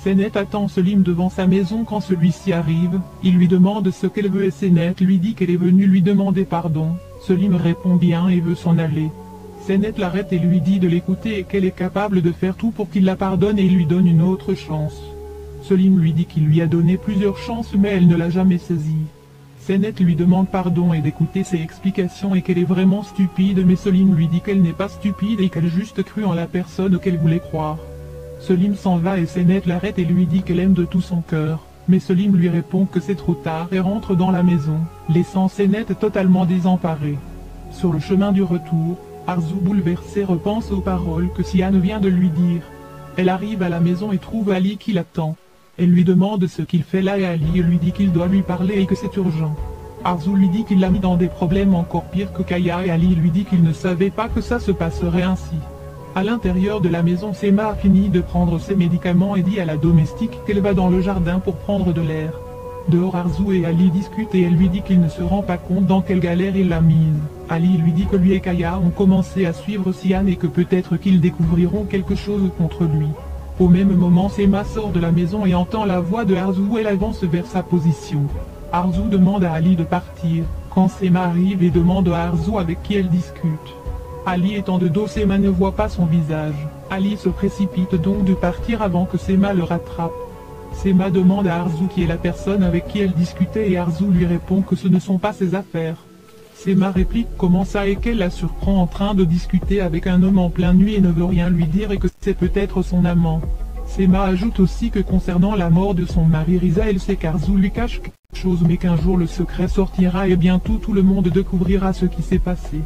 Senet attend Selim devant sa maison quand celui-ci arrive, il lui demande ce qu'elle veut et Senet lui dit qu'elle est venue lui demander pardon. Selim répond bien et veut s'en aller. Senet l'arrête et lui dit de l'écouter et qu'elle est capable de faire tout pour qu'il la pardonne et il lui donne une autre chance. Selim lui dit qu'il lui a donné plusieurs chances mais elle ne l'a jamais saisie. Senet lui demande pardon et d'écouter ses explications et qu'elle est vraiment stupide mais Selim lui dit qu'elle n'est pas stupide et qu'elle juste cru en la personne qu'elle voulait croire. Selim s'en va et Senet l'arrête et lui dit qu'elle aime de tout son cœur, mais Selim lui répond que c'est trop tard et rentre dans la maison, laissant Senet totalement désemparée. Sur le chemin du retour, Arzu bouleversée repense aux paroles que Sian vient de lui dire. Elle arrive à la maison et trouve Ali qui l'attend. Elle lui demande ce qu'il fait là et Ali lui dit qu'il doit lui parler et que c'est urgent. Arzu lui dit qu'il l'a mis dans des problèmes encore pires que Kaya et Ali lui dit qu'il ne savait pas que ça se passerait ainsi. À l'intérieur de la maison, Sema a fini de prendre ses médicaments et dit à la domestique qu'elle va dans le jardin pour prendre de l'air. Dehors, Arzu et Ali discutent et elle lui dit qu'il ne se rend pas compte dans quelle galère il l'a mise. Ali lui dit que lui et Kaya ont commencé à suivre Sian et que peut-être qu'ils découvriront quelque chose contre lui. Au même moment, Sema sort de la maison et entend la voix de Arzu où elle avance vers sa position. Arzu demande à Ali de partir, quand Sema arrive et demande à Arzu avec qui elle discute. Ali étant de dos, Sema ne voit pas son visage. Ali se précipite donc de partir avant que Sema le rattrape. Sema demande à Arzu qui est la personne avec qui elle discutait et Arzu lui répond que ce ne sont pas ses affaires. Sema réplique comment ça et qu'elle la surprend en train de discuter avec un homme en pleine nuit et ne veut rien lui dire et que c'est peut-être son amant. Sema ajoute aussi que concernant la mort de son mari Riza, elle sait qu'Arzu lui cache quelque chose mais qu'un jour le secret sortira et bientôt tout le monde découvrira ce qui s'est passé.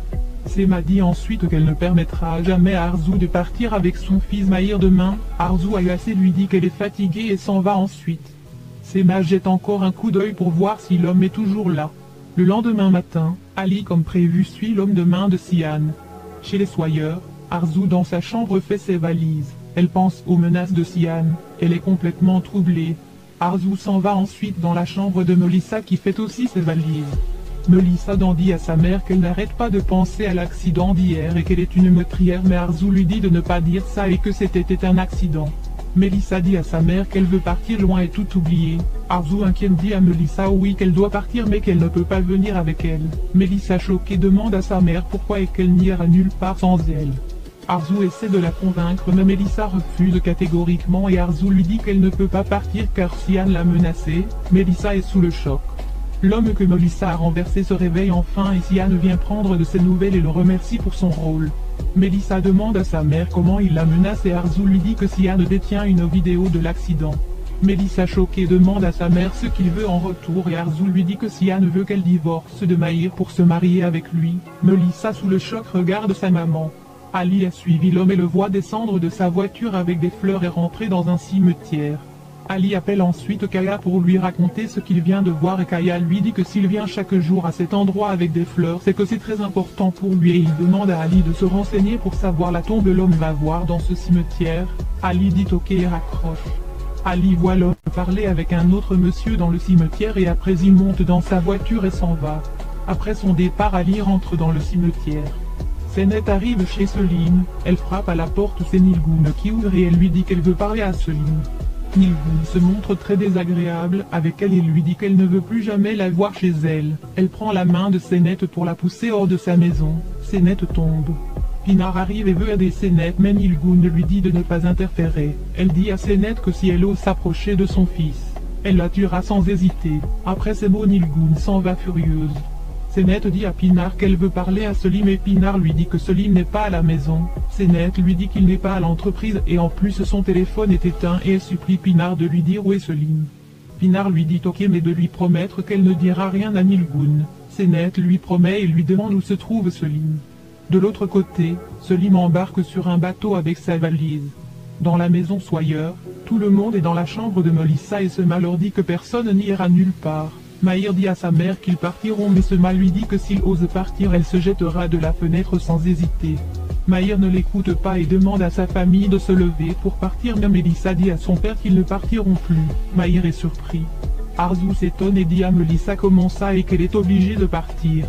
Sema dit ensuite qu'elle ne permettra jamais à Arzu de partir avec son fils Mahir demain. Arzu agacée lui dit qu'elle est fatiguée et s'en va ensuite. Sema jette encore un coup d'œil pour voir si l'homme est toujours là. Le lendemain matin, Ali comme prévu suit l'homme de main de Sian. Chez les soyeurs, Arzu dans sa chambre fait ses valises. Elle pense aux menaces de Sian, elle est complètement troublée. Arzu s'en va ensuite dans la chambre de Melissa qui fait aussi ses valises. Melissa dit à sa mère qu'elle n'arrête pas de penser à l'accident d'hier et qu'elle est une meurtrière mais Arzu lui dit de ne pas dire ça et que c'était un accident. Melissa dit à sa mère qu'elle veut partir loin et tout oublier. Arzu inquiète dit à Melissa oui qu'elle doit partir mais qu'elle ne peut pas venir avec elle. Melissa choquée demande à sa mère pourquoi et qu'elle n'ira nulle part sans elle. Arzu essaie de la convaincre mais Melissa refuse catégoriquement et Arzu lui dit qu'elle ne peut pas partir car Sian l'a menacée. Melissa est sous le choc. L'homme que Melissa a renversé se réveille enfin et Sian vient prendre de ses nouvelles et le remercie pour son rôle. Melissa demande à sa mère comment il la menace et Arzu lui dit que Sian détient une vidéo de l'accident. Melissa choquée demande à sa mère ce qu'il veut en retour et Arzu lui dit que Sian veut qu'elle divorce de Mahir pour se marier avec lui. Melissa sous le choc regarde sa maman. Ali a suivi l'homme et le voit descendre de sa voiture avec des fleurs et rentrer dans un cimetière. Ali appelle ensuite Kaya pour lui raconter ce qu'il vient de voir et Kaya lui dit que s'il vient chaque jour à cet endroit avec des fleurs c'est que c'est très important pour lui et il demande à Ali de se renseigner pour savoir la tombe l'homme va voir dans ce cimetière. Ali dit ok et raccroche. Ali voit l'homme parler avec un autre monsieur dans le cimetière et après il monte dans sa voiture et s'en va. Après son départ Ali rentre dans le cimetière. Senet arrive chez Selim, elle frappe à la porte, c'est Nilgun qui ouvre et elle lui dit qu'elle veut parler à Selim. Nilgun se montre très désagréable avec elle et lui dit qu'elle ne veut plus jamais la voir chez elle. Elle prend la main de Senet pour la pousser hors de sa maison. Senet tombe. Pinar arrive et veut aider Senet mais Nilgun lui dit de ne pas interférer. Elle dit à Senet que si elle ose s'approcher de son fils, elle la tuera sans hésiter. Après ces mots Nilgun s'en va furieuse. Senet dit à Pinar qu'elle veut parler à Selim et Pinar lui dit que Selim n'est pas à la maison. Senet lui dit qu'il n'est pas à l'entreprise et en plus son téléphone est éteint et elle supplie Pinar de lui dire où est Selim. Pinar lui dit ok mais de lui promettre qu'elle ne dira rien à Nilgun. Senet lui promet et lui demande où se trouve Selim. De l'autre côté, Selim embarque sur un bateau avec sa valise. Dans la maison Sawyer, tout le monde est dans la chambre de Melissa et Sema leur dit que personne n'ira nulle part. Mahir dit à sa mère qu'ils partiront mais Sema lui dit que s'il ose partir elle se jettera de la fenêtre sans hésiter. Mahir ne l'écoute pas et demande à sa famille de se lever pour partir mais Melissa dit à son père qu'ils ne partiront plus. Mahir est surpris. Arzu s'étonne et dit à Melissa comment ça et qu'elle est obligée de partir.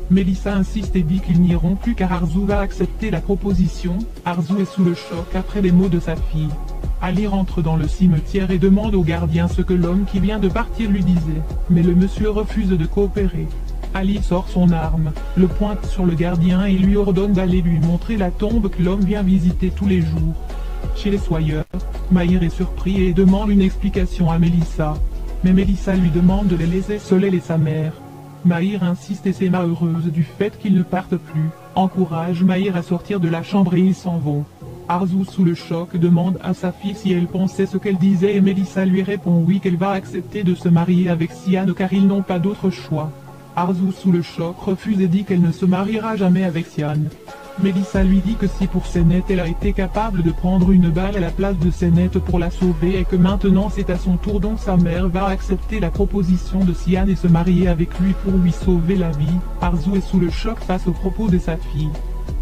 Melissa insiste et dit qu'ils n'iront plus car Arzu va accepter la proposition. Arzu est sous le choc après les mots de sa fille. Ali rentre dans le cimetière et demande au gardien ce que l'homme qui vient de partir lui disait, mais le monsieur refuse de coopérer. Ali sort son arme, le pointe sur le gardien et lui ordonne d'aller lui montrer la tombe que l'homme vient visiter tous les jours. Chez les Sawyer, Mahir est surpris et demande une explication à Melissa. Mais Melissa lui demande de les laisser seuls elle et sa mère. Mahir insiste et Sema heureuse du fait qu'ils ne partent plus, encourage Mahir à sortir de la chambre et ils s'en vont. Arzu sous le choc demande à sa fille si elle pensait ce qu'elle disait et Melissa lui répond oui qu'elle va accepter de se marier avec Sian car ils n'ont pas d'autre choix. Arzu sous le choc refuse et dit qu'elle ne se mariera jamais avec Sian. Melissa lui dit que si pour Senet elle a été capable de prendre une balle à la place de Senet pour la sauver et que maintenant c'est à son tour donc sa mère va accepter la proposition de Sian et se marier avec lui pour lui sauver la vie. Arzu est sous le choc face aux propos de sa fille.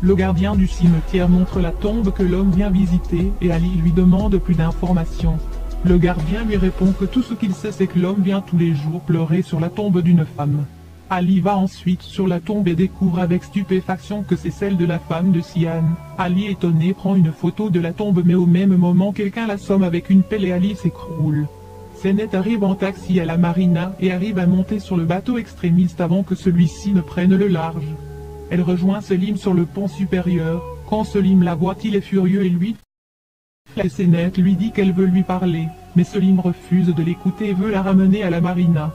Le gardien du cimetière montre la tombe que l'homme vient visiter et Ali lui demande plus d'informations. Le gardien lui répond que tout ce qu'il sait c'est que l'homme vient tous les jours pleurer sur la tombe d'une femme. Ali va ensuite sur la tombe et découvre avec stupéfaction que c'est celle de la femme de Sian. Ali étonné prend une photo de la tombe mais au même moment quelqu'un l'assomme avec une pelle et Ali s'écroule. Senet arrive en taxi à la marina et arrive à monter sur le bateau extrémiste avant que celui-ci ne prenne le large. Elle rejoint Selim sur le pont supérieur. Quand Selim la voit il est furieux et lui et Senet lui dit qu'elle veut lui parler, mais Selim refuse de l'écouter et veut la ramener à la marina.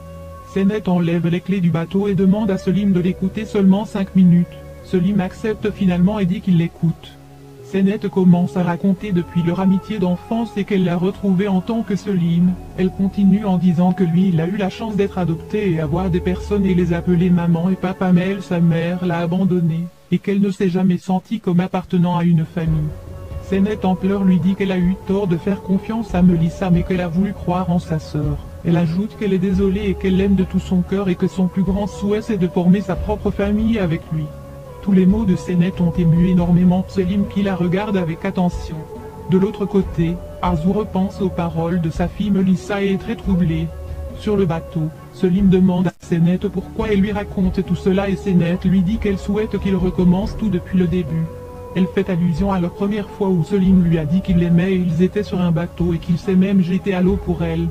Senet enlève les clés du bateau et demande à Selim de l'écouter seulement 5 minutes. Selim accepte finalement et dit qu'il l'écoute. Senet commence à raconter depuis leur amitié d'enfance et qu'elle l'a retrouvé en tant que Selim. Elle continue en disant que lui il a eu la chance d'être adopté et avoir des personnes et les appeler maman et papa mais elle, sa mère, l'a abandonné, et qu'elle ne s'est jamais sentie comme appartenant à une famille. Senet en pleurs lui dit qu'elle a eu tort de faire confiance à Melissa mais qu'elle a voulu croire en sa sœur. Elle ajoute qu'elle est désolée et qu'elle l'aime de tout son cœur et que son plus grand souhait c'est de former sa propre famille avec lui. Tous les mots de Senet ont ému énormément Selim qui la regarde avec attention. De l'autre côté, Arzu repense aux paroles de sa fille Melissa et est très troublée. Sur le bateau, Selim demande à Senet pourquoi elle lui raconte tout cela et Senet lui dit qu'elle souhaite qu'il recommence tout depuis le début. Elle fait allusion à la première fois où Selim lui a dit qu'il l'aimait et ils étaient sur un bateau et qu'il s'est même jeté à l'eau pour elle.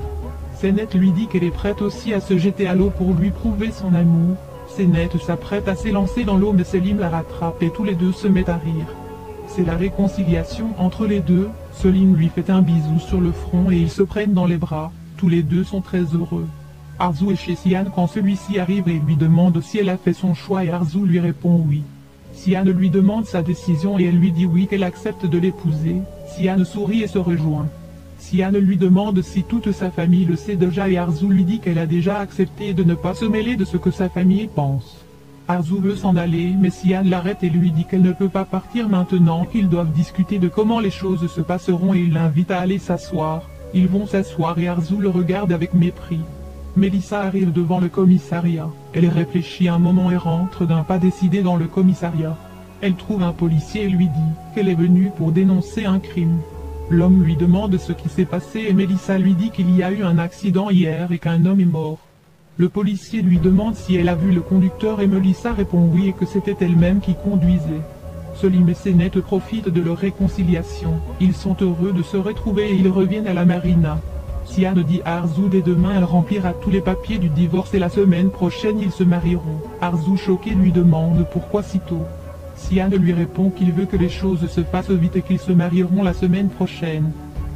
Senet lui dit qu'elle est prête aussi à se jeter à l'eau pour lui prouver son amour. Senet s'apprête à s'élancer dans l'eau mais Selim la rattrape et tous les deux se mettent à rire. C'est la réconciliation entre les deux, Selim lui fait un bisou sur le front et ils se prennent dans les bras, tous les deux sont très heureux. Arzu est chez Sian quand celui-ci arrive et lui demande si elle a fait son choix et Arzu lui répond oui. Sian lui demande sa décision et elle lui dit oui qu'elle accepte de l'épouser. Sian sourit et se rejoint. Sian lui demande si toute sa famille le sait déjà et Arzu lui dit qu'elle a déjà accepté de ne pas se mêler de ce que sa famille pense. Arzu veut s'en aller mais Sian l'arrête et lui dit qu'elle ne peut pas partir maintenant, qu'ils doivent discuter de comment les choses se passeront et il l'invite à aller s'asseoir. Ils vont s'asseoir et Arzu le regarde avec mépris. Melissa arrive devant le commissariat. Elle réfléchit un moment et rentre d'un pas décidé dans le commissariat. Elle trouve un policier et lui dit qu'elle est venue pour dénoncer un crime. L'homme lui demande ce qui s'est passé et Melissa lui dit qu'il y a eu un accident hier et qu'un homme est mort. Le policier lui demande si elle a vu le conducteur et Melissa répond oui et que c'était elle-même qui conduisait. Selim et Senet profitent de leur réconciliation. Ils sont heureux de se retrouver et ils reviennent à la marina. Sian dit à Arzu dès demain elle remplira tous les papiers du divorce et la semaine prochaine ils se marieront. Arzu choqué lui demande pourquoi si tôt. Sian lui répond qu'il veut que les choses se fassent vite et qu'ils se marieront la semaine prochaine.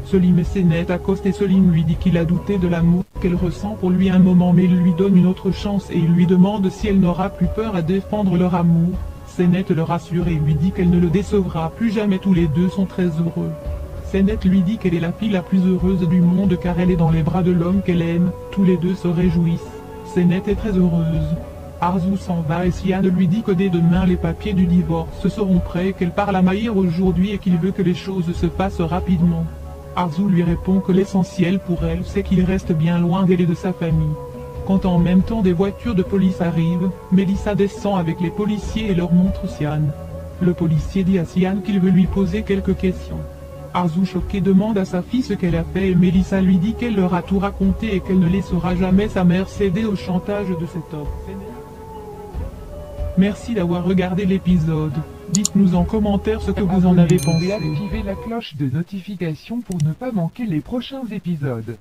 Selim et Senet accostent et Selim lui dit qu'il a douté de l'amour qu'elle ressent pour lui un moment mais il lui donne une autre chance et il lui demande si elle n'aura plus peur à défendre leur amour. Senet le rassure et lui dit qu'elle ne le décevra plus jamais, tous les deux sont très heureux. Senet lui dit qu'elle est la fille la plus heureuse du monde car elle est dans les bras de l'homme qu'elle aime, tous les deux se réjouissent. Senet est très heureuse. Arzu s'en va et Sian lui dit que dès demain les papiers du divorce seront prêts et qu'elle parle à Mahir aujourd'hui et qu'il veut que les choses se passent rapidement. Arzu lui répond que l'essentiel pour elle c'est qu'il reste bien loin d'elle et de sa famille. Quand en même temps des voitures de police arrivent, Melissa descend avec les policiers et leur montre Sian. Le policier dit à Sian qu'il veut lui poser quelques questions. Arzu choqué demande à sa fille ce qu'elle a fait et Melissa lui dit qu'elle leur a tout raconté et qu'elle ne laissera jamais sa mère céder au chantage de cet homme. Merci d'avoir regardé l'épisode. Dites-nous en commentaire ce que vous en avez pensé. Et activez la cloche de notification pour ne pas manquer les prochains épisodes.